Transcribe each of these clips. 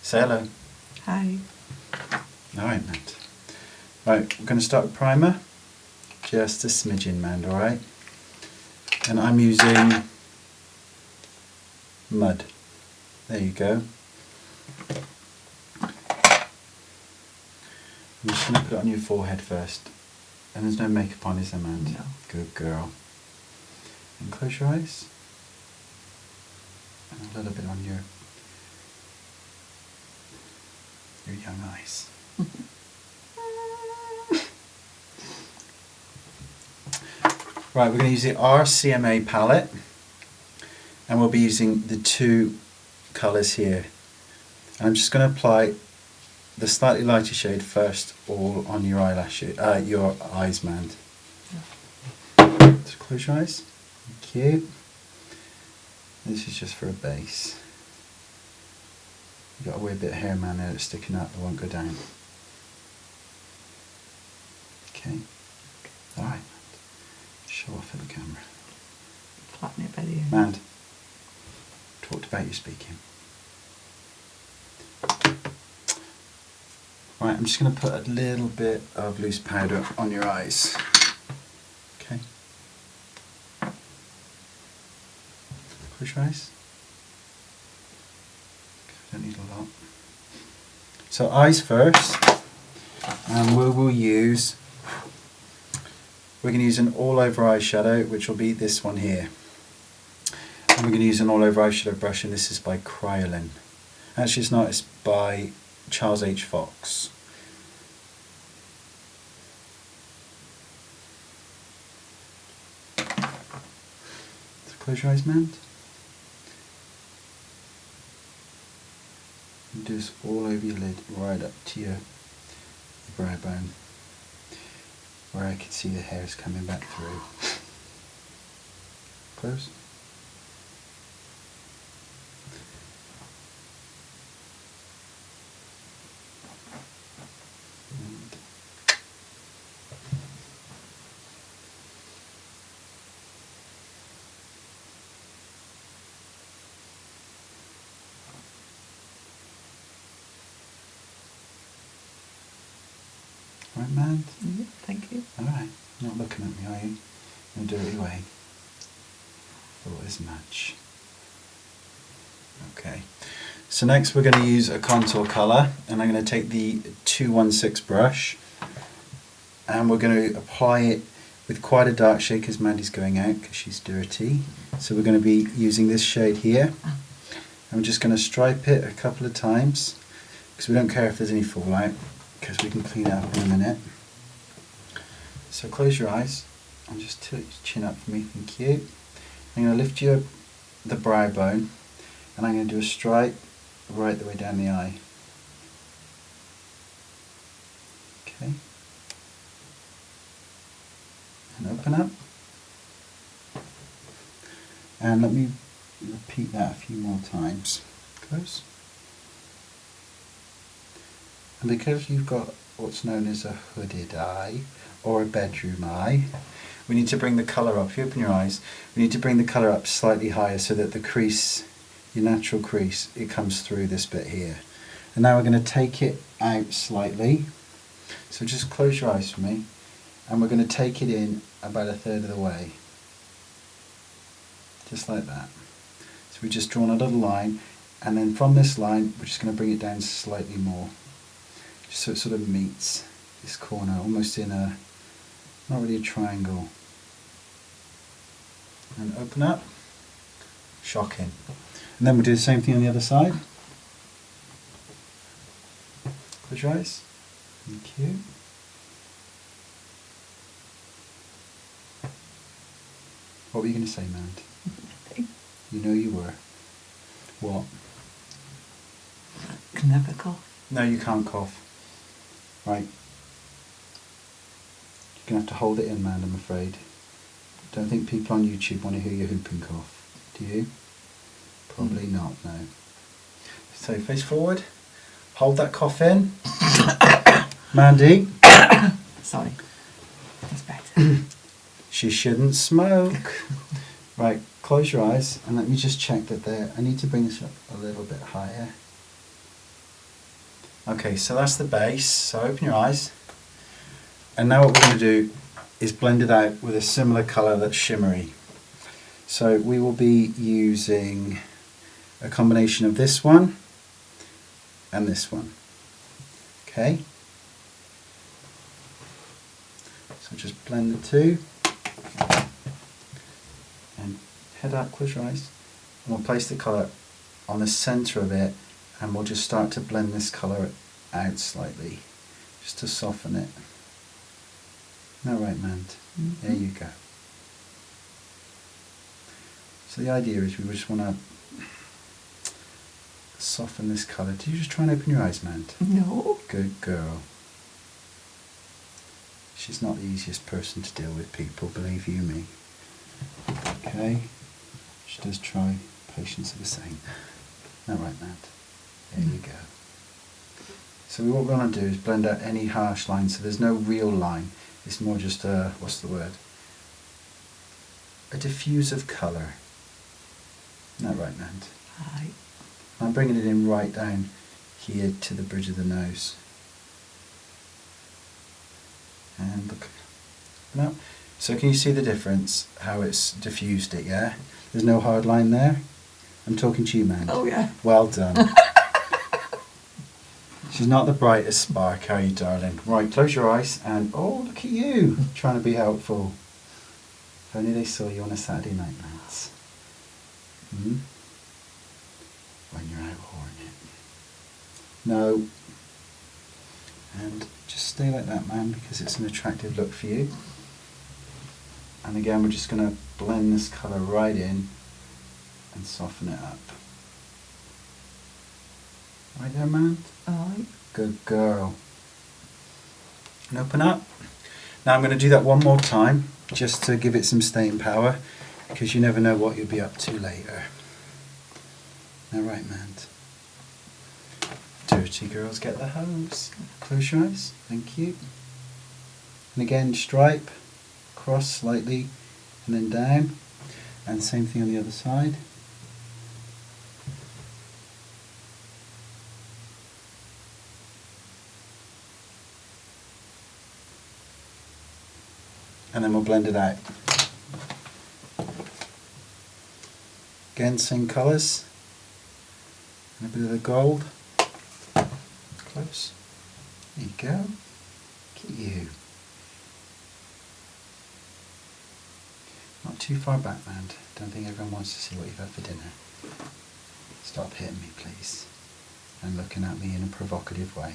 Say hello. Hi. Alright, Matt. Right, we're going to start with primer. Just a smidgen, man, alright? And I'm using mud. There you go. I'm just going to put it on your forehead first. And there's no makeup on, is there, man? No. Good girl. And close your eyes. And a little bit on your young eyes. Right, we're going to use the RCMA palette, and we'll be using the two colours here. And I'm just going to apply the slightly lighter shade first, all on your your eyes, man. Just close your eyes. Thank you. This is just for a base. You've got a weird bit of hair, man, there that's sticking up. It won't go down. Okay. All right. Show off at the camera. Flatten it by the end. Mand, talked about you speaking. Right, I'm just going to put a little bit of loose powder on your eyes. Okay. Close your eyes. Don't need a lot. So eyes first, and we're going to use an all-over eyeshadow, which will be this one here. And we're going to use an all-over eyeshadow brush, and this is by Eyeliner. Actually, it's not, it's by Charles H. Fox. So close your eyes, man. And do this all over your lid, right up to your brow bone, where I can see the hairs coming back through. Close. Right, man? Yeah, thank you. Alright, not looking at me, are you? In a dirty way. Thought as much. Okay. So next we're going to use a contour colour, and I'm going to take the 216 brush, and we're going to apply it with quite a dark shade because Mandy's going out because she's dirty. So we're going to be using this shade here. I'm just going to stripe it a couple of times because we don't care if there's any fallout, because we can clean it up in a minute. So close your eyes and just tilt your chin up for me, thank you. I'm going to lift the brow bone, and I'm going to do a stripe right the way down the eye. Okay. And open up. And let me repeat that a few more times. Close. And because you've got what's known as a hooded eye, or a bedroom eye, we need to bring the colour up. If you open your eyes, we need to bring the colour up slightly higher so that the crease, your natural crease, it comes through this bit here. And now we're going to take it out slightly. So just close your eyes for me, and we're going to take it in about a third of the way. Just like that. So we've just drawn a little line, and then from this line we're just going to bring it down slightly more, just so it sort of meets this corner, almost in a, not really a triangle. And open up. Shocking. And then we'll do the same thing on the other side. Close your eyes. Thank you. What were you going to say, Mand? You know you were. What? I can never cough. No, you can't cough. Right. You're going to have to hold it in, man, I'm afraid. Don't think people on YouTube want to hear your whooping cough. Do you? Probably not, no. So face forward. Hold that cough in. Mandy. Sorry. That's better. She shouldn't smoke. Right, close your eyes and let me just check that there. I need to bring this up a little bit higher. Okay, so that's the base. So open your eyes. And now what we're going to do is blend it out with a similar colour that's shimmery. So we will be using a combination of this one and this one. Okay? So just blend the two. And head up, close your eyes. And we'll place the colour on the centre of it, and we'll just start to blend this colour out slightly, just to soften it. No, right, Mand? There you go. So the idea is we just want to soften this colour. Do you just try and open your eyes, Mand? No. Good girl. She's not the easiest person to deal with, people, believe you me. Okay, she does try. Patience of a saint. No, right, Mand? There you go. So what we want to do is blend out any harsh line, so there's no real line. It's more just a, what's the word? A diffuse of colour. No, right, Mand? Right. I'm bringing it in right down here to the bridge of the nose. And look. No. So can you see the difference? How it's diffused it, yeah? There's no hard line there. I'm talking to you, Mand. Oh yeah. Well done. She's not the brightest spark, are you, darling? Right, close your eyes and, oh, look at you, trying to be helpful. If only they saw you on a Saturday night, Mads. When you're out whoring it. No. And just stay like that, man, because it's an attractive look for you. And again, we're just going to blend this colour right in and soften it up. Right there, man? Alright. Good girl. And open up. Now I'm going to do that one more time, just to give it some staying power, because you never know what you'll be up to later. Now right, man. Dirty girls get the hose. Close your eyes. Thank you. And again, stripe, cross slightly, and then down. And same thing on the other side. And then we'll blend it out. Again, same colours. And a bit of the gold. Close. There you go. Look at you. Not too far back, man. Don't think everyone wants to see what you've had for dinner. Stop hitting me, please. And looking at me in a provocative way.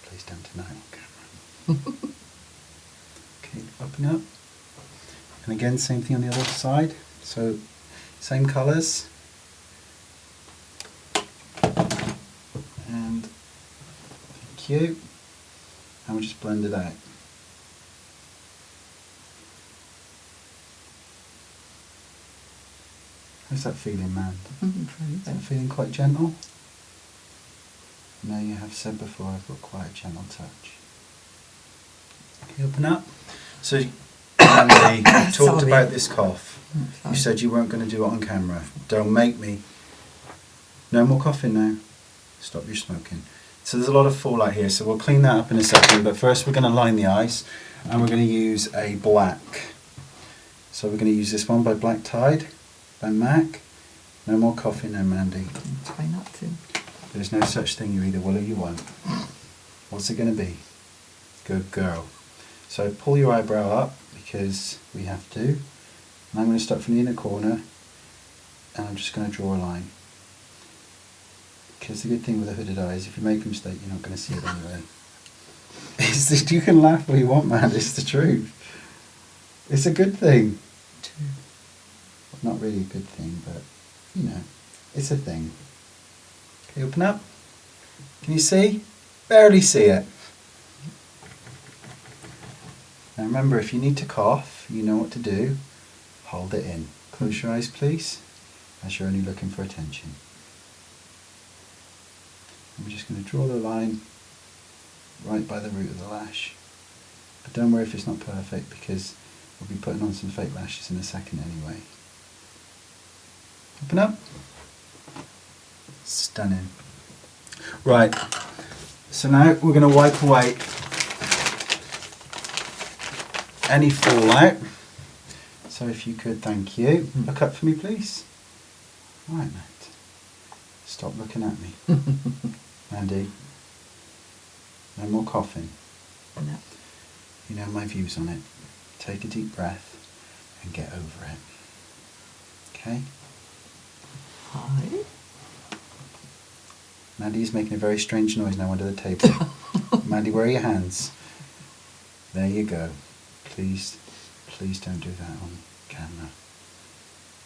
Please don't deny it on camera. Okay, open up. And again, same thing on the other side. So, same colours. And thank you. And we'll just blend it out. How's that feeling, man? Is that feeling quite gentle? No, you have said before I've got quite a gentle touch. Okay, open up. So, Andy, you talked Sorry. about this cough. Sorry. You said you weren't going to do it on camera. Don't make me. No more coughing now. Stop your smoking. So there's a lot of fallout here, so we'll clean that up in a second, but first we're going to line the eyes, and we're going to use a black. So we're going to use this one by Black Tide, by MAC. No more coughing now, Mandy. Try not to. There's no such thing, you either will or you won't. What's it going to be? Good girl. So pull your eyebrow up, because we have to. And I'm going to start from the inner corner, and I'm just going to draw a line. Because the good thing with a hooded eye is if you make a mistake, you're not going to see it anyway. You can laugh all you want, man, it's the truth. It's a good thing. True. Not really a good thing, but, you know, it's a thing. Okay, open up. Can you see? Barely see it. Now remember, if you need to cough, you know what to do. Hold it in. Close your eyes, please, as you're only looking for attention. I'm just going to draw the line right by the root of the lash. But don't worry if it's not perfect, because we'll be putting on some fake lashes in a second anyway. Open up. Stunning. Right, so now we're going to wipe away any fallout. So if you could, thank you. Look up for me, please. Right, mate. Stop looking at me. Mandy, no more coughing. No. You know my views on it. Take a deep breath and get over it. Okay? Hi. Mandy's making a very strange noise now under the table. Mandy, where are your hands? There you go. Please don't do that on camera.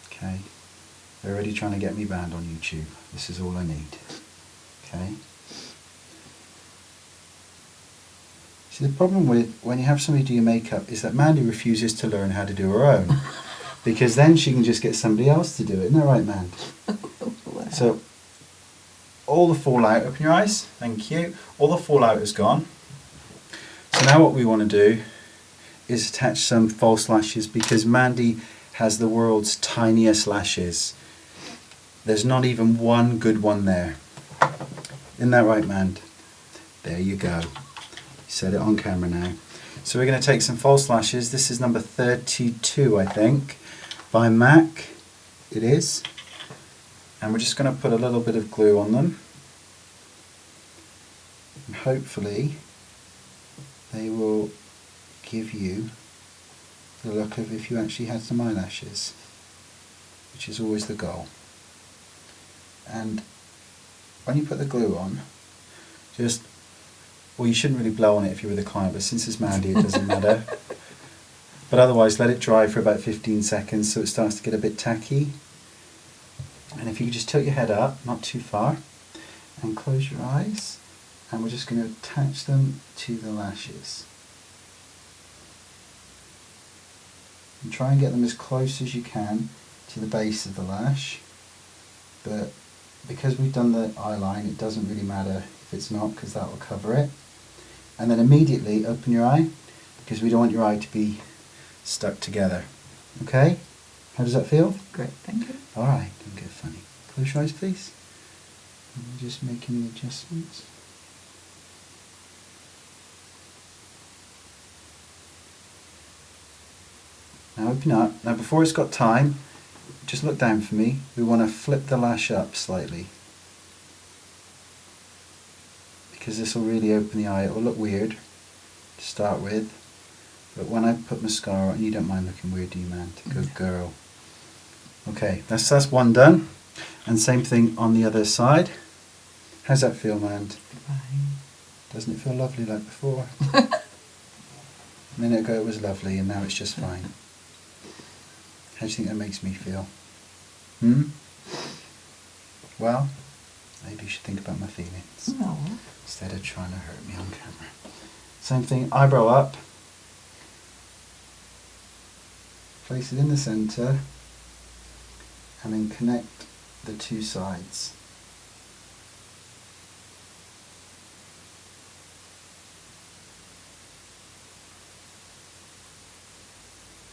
Okay? They're already trying to get me banned on YouTube. This is all I need. Okay? See, the problem with when you have somebody do your makeup is that Mandy refuses to learn how to do her own. Because then she can just get somebody else to do it. Isn't that right, Mandy? So, all the fallout, open your eyes, thank you. All the fallout is gone. So now what we want to do is attach some false lashes because Mandy has the world's tiniest lashes. There's not even one good one there. Isn't that right, Mand? There you go. Said it on camera now. So we're going to take some false lashes. This is number 32, I think, by MAC. It is. And we're just going to put a little bit of glue on them. And hopefully they will give you the look of if you actually had some eyelashes, which is always the goal. And when you put the glue on, well, you shouldn't really blow on it if you're with a client, but since it's Mandy it doesn't matter. But otherwise let it dry for about 15 seconds so it starts to get a bit tacky. And if you just tilt your head up, not too far, and close your eyes, and we're just going to attach them to the lashes. And try and get them as close as you can to the base of the lash, but because we've done the eyeline it doesn't really matter if it's not, because that will cover it. And then immediately open your eye, because we don't want your eye to be stuck together. Okay? How does that feel? Great, thank you. Alright, don't get funny. Close your eyes please. And we're just making the adjustments. Now open up. Now before it's got time, just look down for me. We want to flip the lash up slightly, because this will really open the eye. It will look weird to start with, but when I put mascara on, you don't mind looking weird, do you, man? Good girl. Okay, that's one done. And same thing on the other side. How's that feel, man? Fine. Doesn't it feel lovely like before? A minute ago it was lovely and now it's just fine. How do you think that makes me feel? Well, maybe you should think about my feelings No. instead of trying to hurt me on camera. Same thing, eyebrow up. Place it in the centre and then connect the two sides.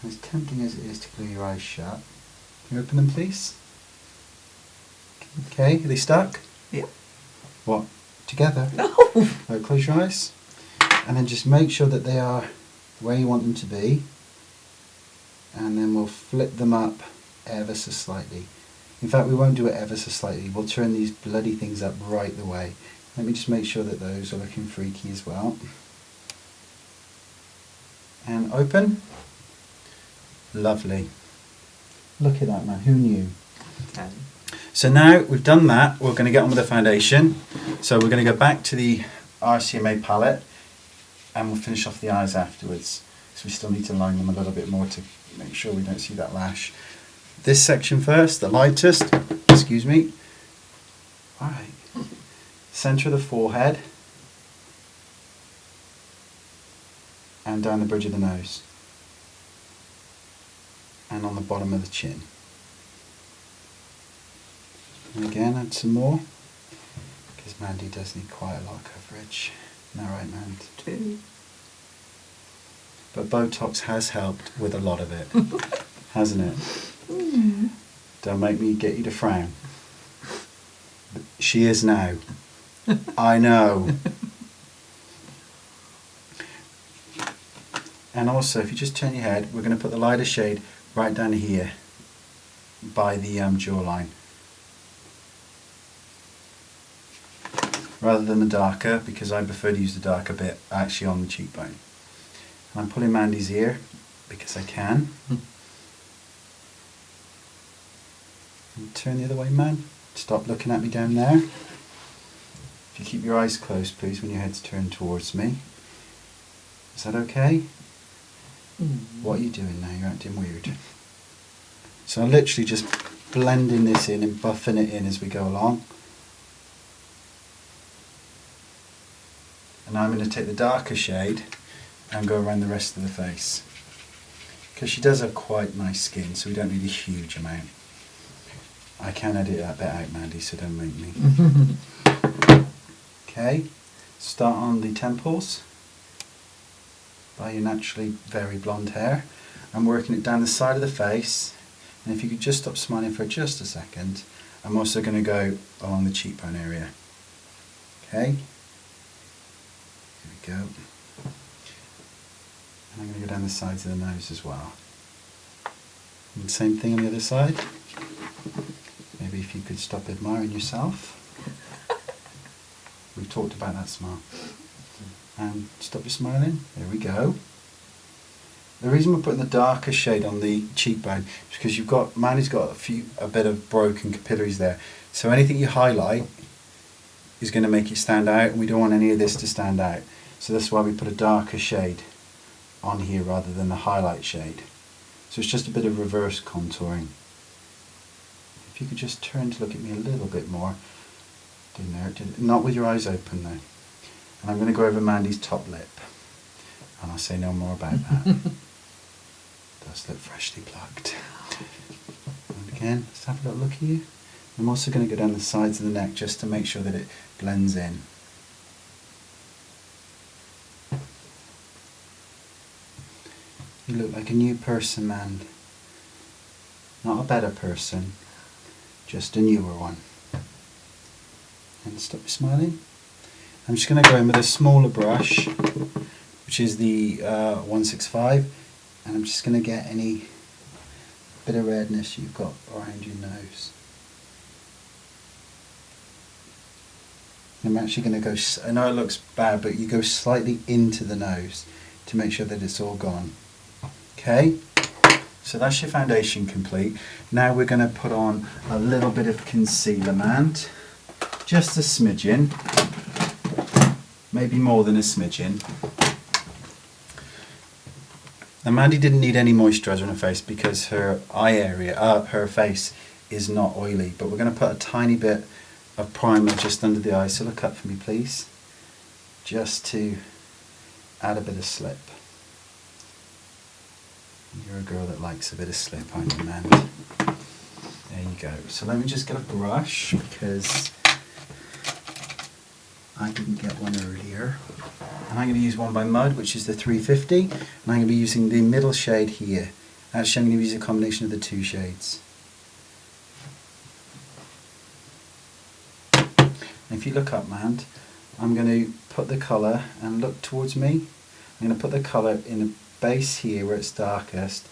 As tempting as it is to glue your eyes shut, can you open them please? Okay, are they stuck? Yep. What? Together? No. Right, close your eyes and then just make sure that they are where you want them to be, and then we'll flip them up ever so slightly. In fact, we won't do it ever so slightly, we'll turn these bloody things up right the way. Let me just make sure that those are looking freaky as well. And open. Lovely. Look at that, man. Who knew? Okay. So now we've done that, we're going to get on with the foundation. So we're going to go back to the RCMA palette and we'll finish off the eyes afterwards. So we still need to line them a little bit more to make sure we don't see that lash. This section first, the lightest, excuse me. Alright. Centre of the forehead and down the bridge of the nose. And on the bottom of the chin. And again, add some more, because Mandy does need quite a lot of coverage. Isn't that right, Mand? Two. But Botox has helped with a lot of it, hasn't it? Don't make me get you to frown. But she is now. I know. And also, if you just turn your head, we're going to put the lighter shade right down here by the jawline, rather than the darker, because I prefer to use the darker bit actually on the cheekbone. And I'm pulling Mandy's ear because I can. And turn the other way, man. Stop looking at me down there. If you keep your eyes closed, please, when your head's turned towards me. Is that okay? What are you doing now? You're acting weird. So I'm literally just blending this in and buffing it in as we go along. And now I'm going to take the darker shade and go around the rest of the face. Because she does have quite nice skin, so we don't need a huge amount. I can edit that bit out, Mandy, so don't make me. Okay, start on the temples by your naturally very blonde hair. I'm working it down the side of the face, and if you could just stop smiling for just a second, I'm also going to go along the cheekbone area. Okay, here we go. And I'm going to go down the sides of the nose as well. And same thing on the other side. Maybe if you could stop admiring yourself. We've talked about that smile. And stop your smiling. There we go. The reason we're putting the darker shade on the cheekbone is because Mandy's got a bit of broken capillaries there. So anything you highlight is going to make it stand out, and we don't want any of this to stand out. So that's why we put a darker shade on here rather than the highlight shade. So it's just a bit of reverse contouring. If you could just turn to look at me a little bit more. Not with your eyes open though. And I'm going to go over Mandy's top lip. And I'll say no more about that. Does look freshly plucked. And again, let's have a little look at you. I'm also going to go down the sides of the neck just to make sure that it blends in. You look like a new person, man. Not a better person, just a newer one. And stop smiling. I'm just going to go in with a smaller brush, which is the 165, and I'm just going to get any bit of redness you've got around your nose. I'm actually going to go, I know it looks bad, but you go slightly into the nose to make sure that it's all gone. Okay, so that's your foundation complete. Now we're going to put on a little bit of concealer, Mand. Just a smidgen, maybe more than a smidgen. Now Mandy didn't need any moisturiser on her face because her her face is not oily, but we're going to put a tiny bit of primer just under the eye, so look up for me please, just to add a bit of slip. You're a girl that likes a bit of slip, aren't you, Mand? There you go. So let me just get a brush because I didn't get one earlier. And I'm going to use one by Mud, which is the 350, and I'm going to be using the middle shade here. Actually, I'm going to use a combination of the two shades. And if you look up, Mand, I'm going to put the colour and look towards me. I'm going to put the colour in the base here where it's darkest,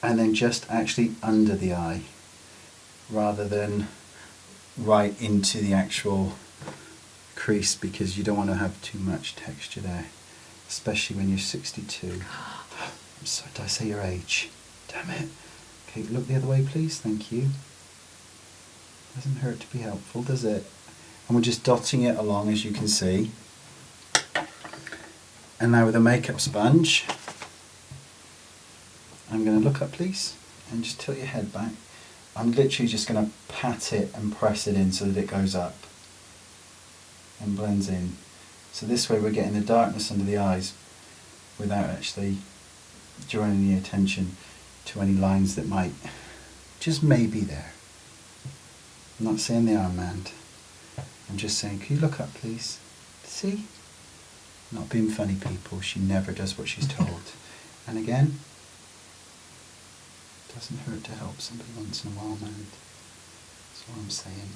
and then just actually under the eye, rather than right into the actual crease, because you don't want to have too much texture there, especially when you're 62. I'm sorry, did I say your age? Damn it. Okay, look the other way please, thank you. Doesn't hurt to be helpful, does it? And we're just dotting it along, as you can see. And now with a makeup sponge, I'm going to look up please, and just tilt your head back. I'm literally just going to pat it and press it in so that it goes up and blends in. So this way we're getting the darkness under the eyes without actually drawing any attention to any lines that might just may be there. I'm not saying they are, Mand. I'm just saying, can you look up please? See? Not being funny, people. She never does what she's told. And again, doesn't hurt to help somebody once in a while, Mand. That's what I'm saying.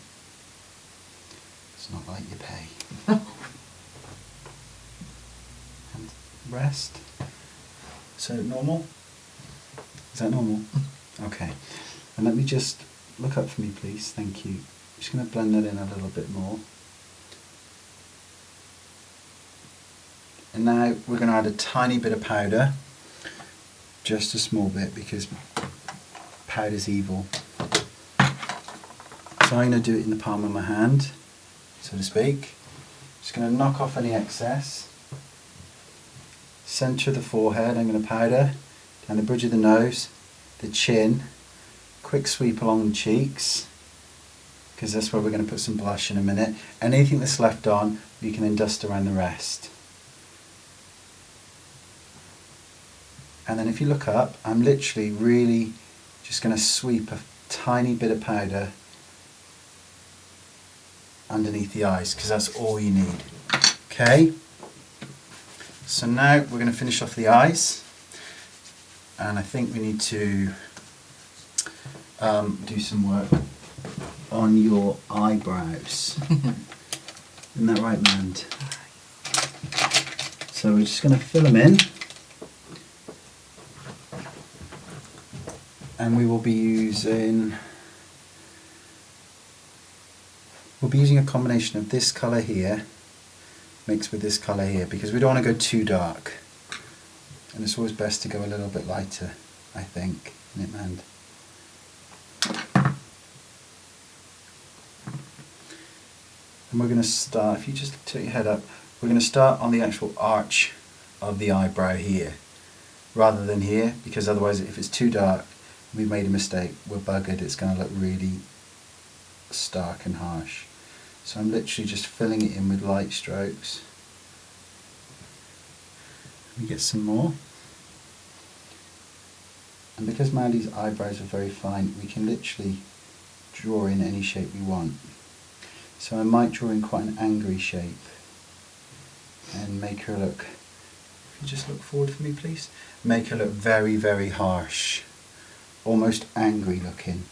It's not like you pay. And rest. So normal? Is that normal? Okay. And let me just look up for me, please. Thank you. Just going to blend that in a little bit more. And now we're going to add a tiny bit of powder. Just a small bit, because powder's evil. So I'm going to do it in the palm of my hand, so to speak. Just going to knock off any excess. Centre of the forehead, I'm going to powder. Down the bridge of the nose, the chin. Quick sweep along the cheeks, because that's where we're going to put some blush in a minute. Anything that's left on, you can then dust around the rest. And then if you look up, I'm literally really just going to sweep a tiny bit of powder underneath the eyes, because that's all you need. Okay? So now we're going to finish off the eyes. And I think we need to do some work on your eyebrows. Isn't that right, Mand? So we're just going to fill them in. And we will be using a combination of this colour here mixed with this colour here, because we don't want to go too dark. And it's always best to go a little bit lighter, I think, isn't it, Mand? And we're going to start, if you just tilt your head up, we're going to start on the actual arch of the eyebrow here, rather than here, because otherwise if it's too dark, we've made a mistake, we're buggered, it's going to look really stark and harsh. So I'm literally just filling it in with light strokes. Let me get some more. And because Mandy's eyebrows are very fine, we can literally draw in any shape we want. So I might draw in quite an angry shape and make her look, if you just look forward for me please, make her look very, very harsh, almost angry looking.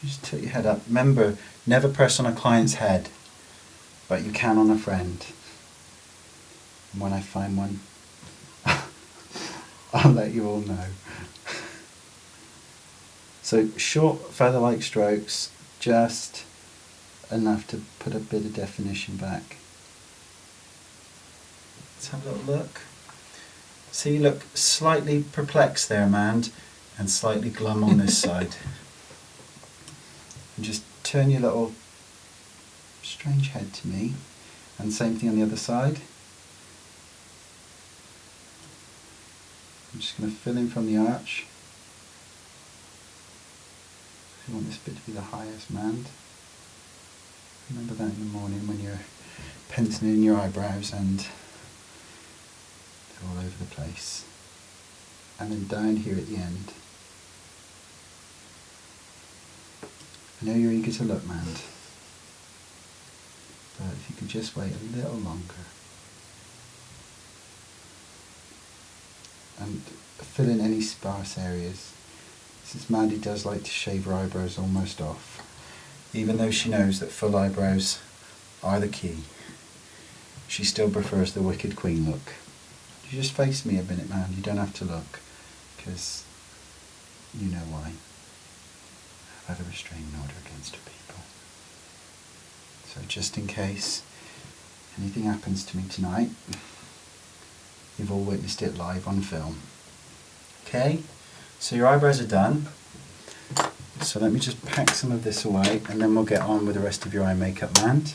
Just tilt your head up. Remember, never press on a client's head, but you can on a friend. And when I find one, I'll let you all know. So short feather-like strokes, just enough to put a bit of definition back. Let's have a little look. So you look slightly perplexed there, Mand, and slightly glum on this side. And just turn your little strange head to me, and same thing on the other side. I'm just going to fill in from the arch. You want this bit to be the highest, Mand. Remember that in the morning when you're penciling in your eyebrows and they're all over the place. And then down here at the end. I know you're eager to look, Mand, but if you could just wait a little longer and fill in any sparse areas. Since Mandy does like to shave her eyebrows almost off, even though she knows that full eyebrows are the key, she still prefers the Wicked Queen look. You just face me a minute, Mand, you don't have to look, because you know why. I've had a restraining order against her people. So just in case anything happens to me tonight, you've all witnessed it live on film. Okay, so your eyebrows are done. So let me just pack some of this away and then we'll get on with the rest of your eye makeup, Mand.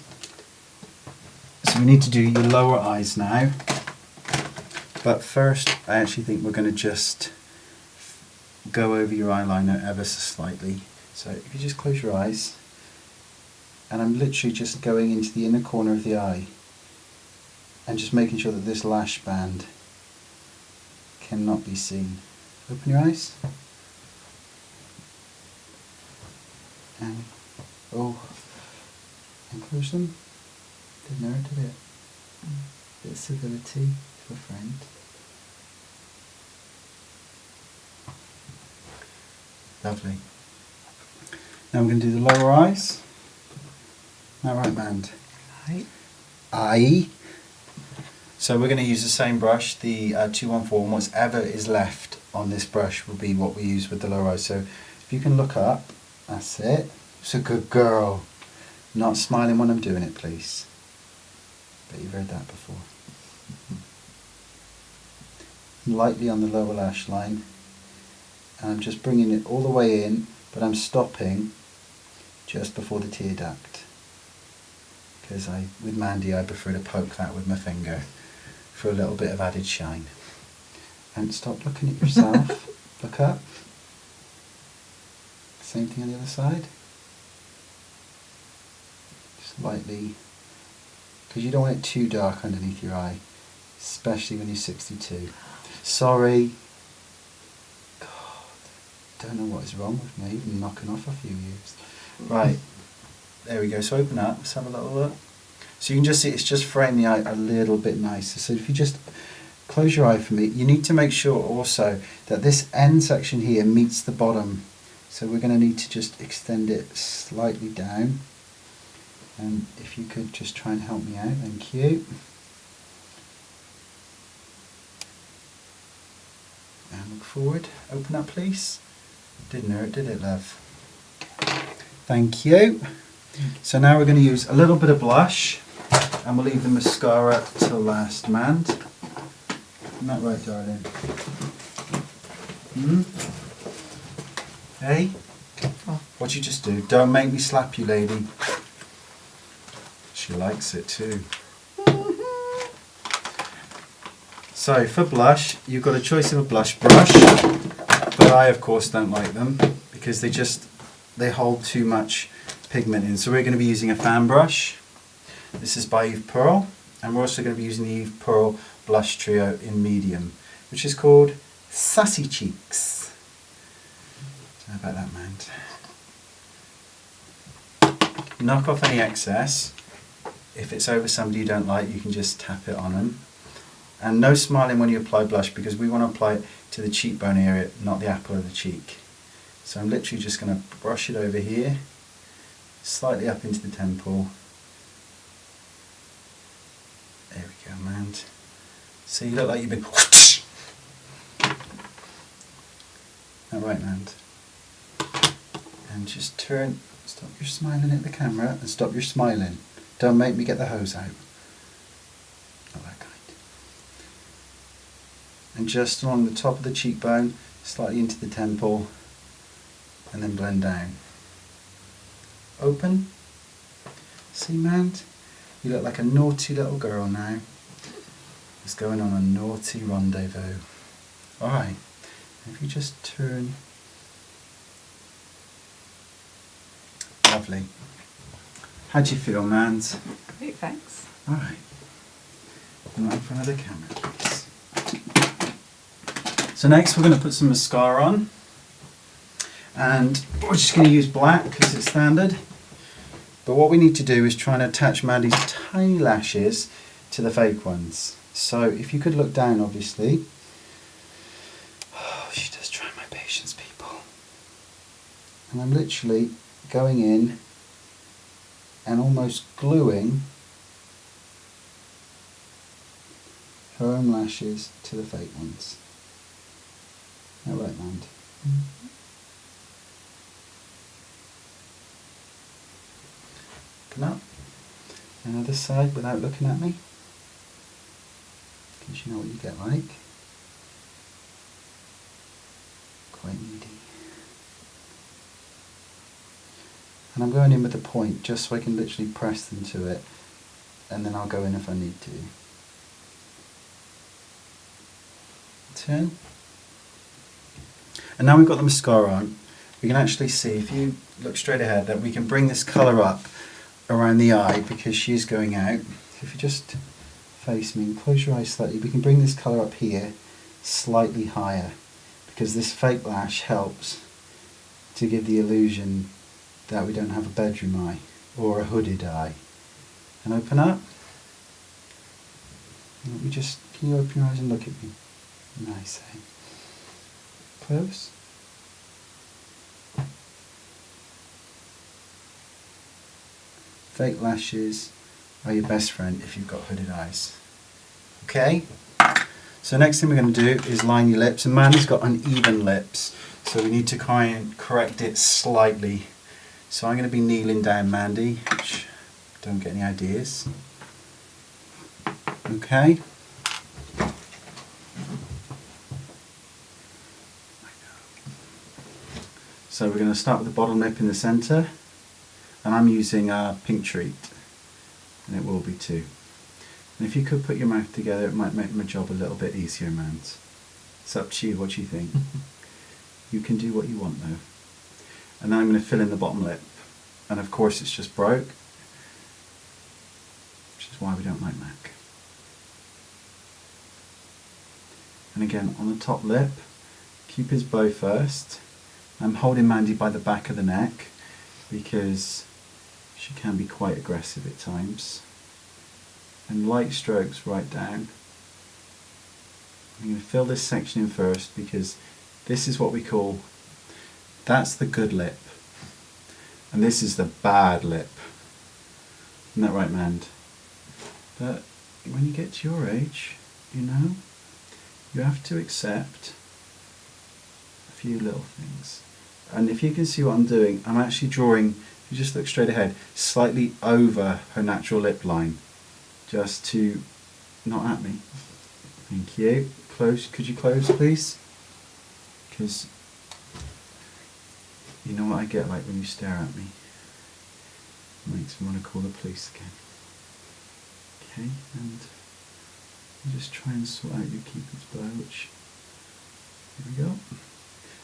So we need to do your lower eyes now. But first, I actually think we're going to just go over your eyeliner ever so slightly. So if you just close your eyes, and I'm literally just going into the inner corner of the eye and just making sure that this lash band cannot be seen. Open your eyes. And, and close them. Didn't hurt, did it? Bit of civility to a friend. Lovely. Now I'm going to do the lower eyes. Alright, Mand. Right. Eye. So we're going to use the same brush, the 214, and whatever is left on this brush will be what we use with the lower eye. So if you can look up, that's it. It's a good girl. Not smiling when I'm doing it, please. Bet you've heard that before. Lightly on the lower lash line. And I'm just bringing it all the way in, but I'm stopping just before the tear duct. Because with Mandy, I prefer to poke that with my finger for a little bit of added shine. And stop looking at yourself. Look up. Same thing on the other side. Just lightly, because you don't want it too dark underneath your eye, especially when you're 62. Sorry. God, don't know what is wrong with me. I'm knocking off a few years. Right, there we go. So open up. Let's have a little look. So you can just see it's just framed the eye a little bit nicer. So if you just close your eye for me, you need to make sure also that this end section here meets the bottom. So we're going to need to just extend it slightly down. And if you could just try and help me out, thank you. And look forward. Open up, please. Didn't hurt, did it, love? Thank you. So now we're going to use a little bit of blush, and we'll leave the mascara till last, Mand. Isn't that right, darling? Hey? What'd you just do? Don't make me slap you, lady. She likes it too. So for blush, you've got a choice of a blush brush, but I of course don't like them because they hold too much pigment in. So we're going to be using a fan brush. This is by Eve Pearl, and we're also going to be using the Eve Pearl blush trio in medium, which is called Sassy Cheeks. How about that, Mand? Knock off any excess. If it's over somebody you don't like, you can just tap it on them. And no smiling when you apply blush, because we want to apply it to the cheekbone area, not the apple of the cheek. So I'm literally just going to brush it over here, slightly up into the temple. There we go, Mand. So you look like you've been... Alright, Mand. And just turn, stop your smiling at the camera, and stop your smiling. Don't make me get the hose out. Not that kind. And just along the top of the cheekbone, slightly into the temple, and then blend down. Open. See, Mand? You look like a naughty little girl now. It's going on a naughty rendezvous. Alright, if you just turn. Lovely. How do you feel, Mand? Great, thanks. Alright. Not in front of the camera, please. So next we're going to put some mascara on. And we're just going to use black because it's standard. But what we need to do is try and attach Mandy's tiny lashes to the fake ones. So if you could look down, obviously. Oh, she does try my patience, people. And I'm literally going in and almost gluing her own lashes to the fake ones. All right, Mand. Come up. Another side without looking at me. Because you know what you get like. Quite needy. And I'm going in with the point just so I can literally press them to it, and then I'll go in if I need to. Turn. And now we've got the mascara on, we can actually see, if you look straight ahead, that we can bring this colour up around the eye because she's going out. If you just face me and close your eyes slightly, we can bring this colour up here slightly higher because this fake lash helps to give the illusion that we don't have a bedroom eye or a hooded eye. And open up. And let me just, can you open your eyes and look at me? Nice, eh? Close. fake lashes are your best friend if you've got hooded eyes. Okay? So next thing we're going to do is line your lips, and Mandy's got uneven lips, so we need to try and correct it slightly. So I'm going to be kneeling down Mandy, which don't get any ideas. Okay? So we're going to start with the bottom lip in the centre, and I'm using a pink treat, and it will be too. And if you could put your mouth together, it might make my job a little bit easier, man. It's up to you, what do you think? You can do what you want though. And then I'm going to fill in the bottom lip, and of course it's just broke, which is why we don't like MAC. And again, on the top lip, Cupid's bow first. I'm holding Mandy by the back of the neck because she can be quite aggressive at times. And light strokes right down. I'm going to fill this section in first because this is what we call, that's the good lip. And this is the bad lip. Isn't that right, Mand? But when you get to your age, you know, you have to accept a few little things. And if you can see what I'm doing, I'm actually drawing, if you just look straight ahead, slightly over her natural lip line, just to, not at me. Thank you. Close, could you close please? Because you know what I get like when you stare at me. It makes me want to call the police again. Okay, and just try and sort out your Cupid's bow, which, here we go.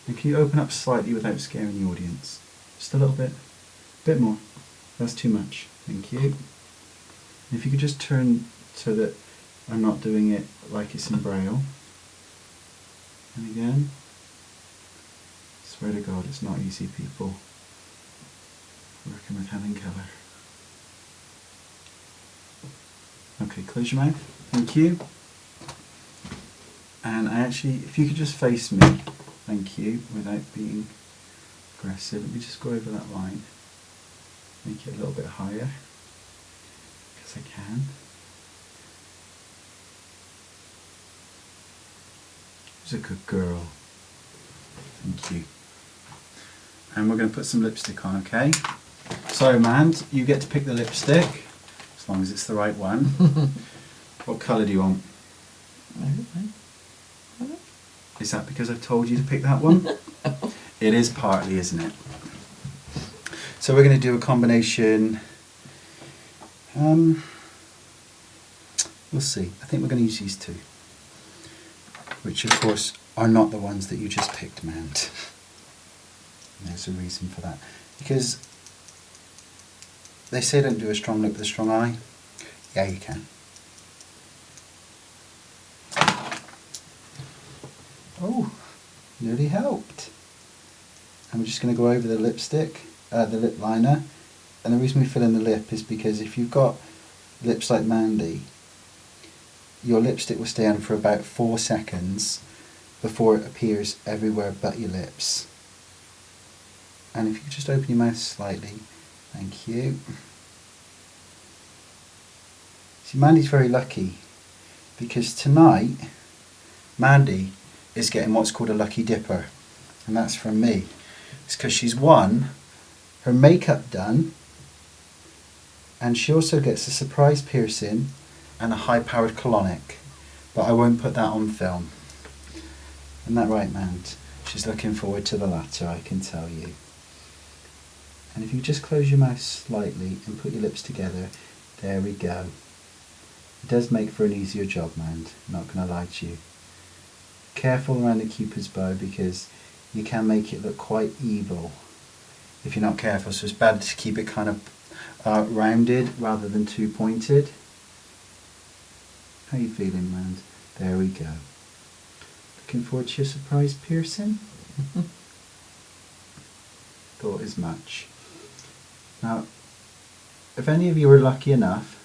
And can you open up slightly without scaring the audience? Just a little bit. A bit more. That's too much. Thank you. And if you could just turn so that I'm not doing it like it's in Braille. And again, swear to God, it's not easy, people. Working with Helen Keller. Okay, close your mouth. Thank you. And I actually, if you could just face me, thank you, without being aggressive. Let me just go over that line. Make it a little bit higher, because I can. She's a good girl. Thank you. And we're going to put some lipstick on, okay? So, Mand, you get to pick the lipstick, as long as it's the right one. What colour do you want? I don't know. Is that because I've told you to pick that one? It is partly, isn't it? So we're going to do a combination. We'll see. I think we're going to use these two, which of course are not the ones that you just picked, Mand. There's a reason for that. Because they say don't do a strong lip with a strong eye. Yeah, you can. Oh, nearly helped. And we're just going to go over the lipstick, the lip liner. And the reason we fill in the lip is because if you've got lips like Mandy, your lipstick will stay on for about 4 seconds before it appears everywhere but your lips. And if you could just open your mouth slightly, thank you. See, Mandy's very lucky because tonight Mandy is getting what's called a lucky dipper, and that's from me. It's because she's won her makeup done, and she also gets a surprise piercing and a high-powered colonic, but I won't put that on film. Isn't that right, Mand? She's looking forward to the latter, I can tell you. And if you just close your mouth slightly and put your lips together, there we go. It does make for an easier job, Mand, not going to lie to you. Careful around the Cupid's bow because you can make it look quite evil if you're not careful, so it's better to keep it kind of rounded rather than too pointed. How are you feeling, Mand? There we go. Looking forward to your surprise piercing? Thought as much. Now, if any of you are lucky enough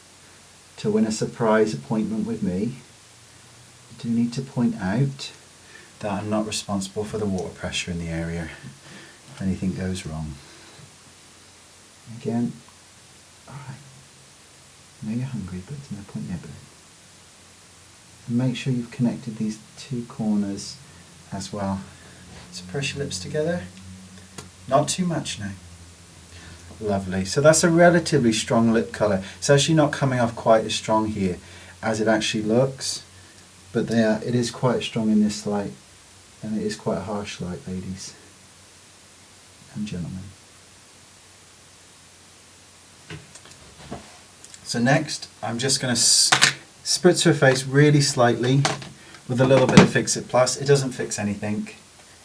to win a surprise appointment with me, I do need to point out that I'm not responsible for the water pressure in the area if anything goes wrong. Again, Alright. I know you're hungry, but there's no point nibbling. And make sure you've connected these two corners as well. So press your lips together. Not too much now. Lovely. So that's a relatively strong lip colour. It's actually not coming off quite as strong here as it actually looks. But it is quite strong in this light. And it is quite a harsh light, ladies and gentlemen. So next, I'm just going to spritz her face really slightly with a little bit of Fix It Plus. It doesn't fix anything.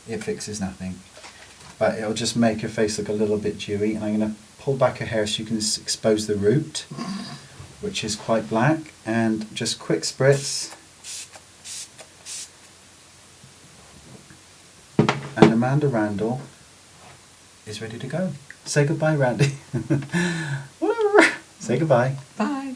It fixes nothing. But it'll just make her face look a little bit dewy. And I'm going to pull back her hair so you can expose the root, which is quite black. And just quick spritz. And Amanda Randall is ready to go. Say goodbye, Randy. Say goodbye. Bye.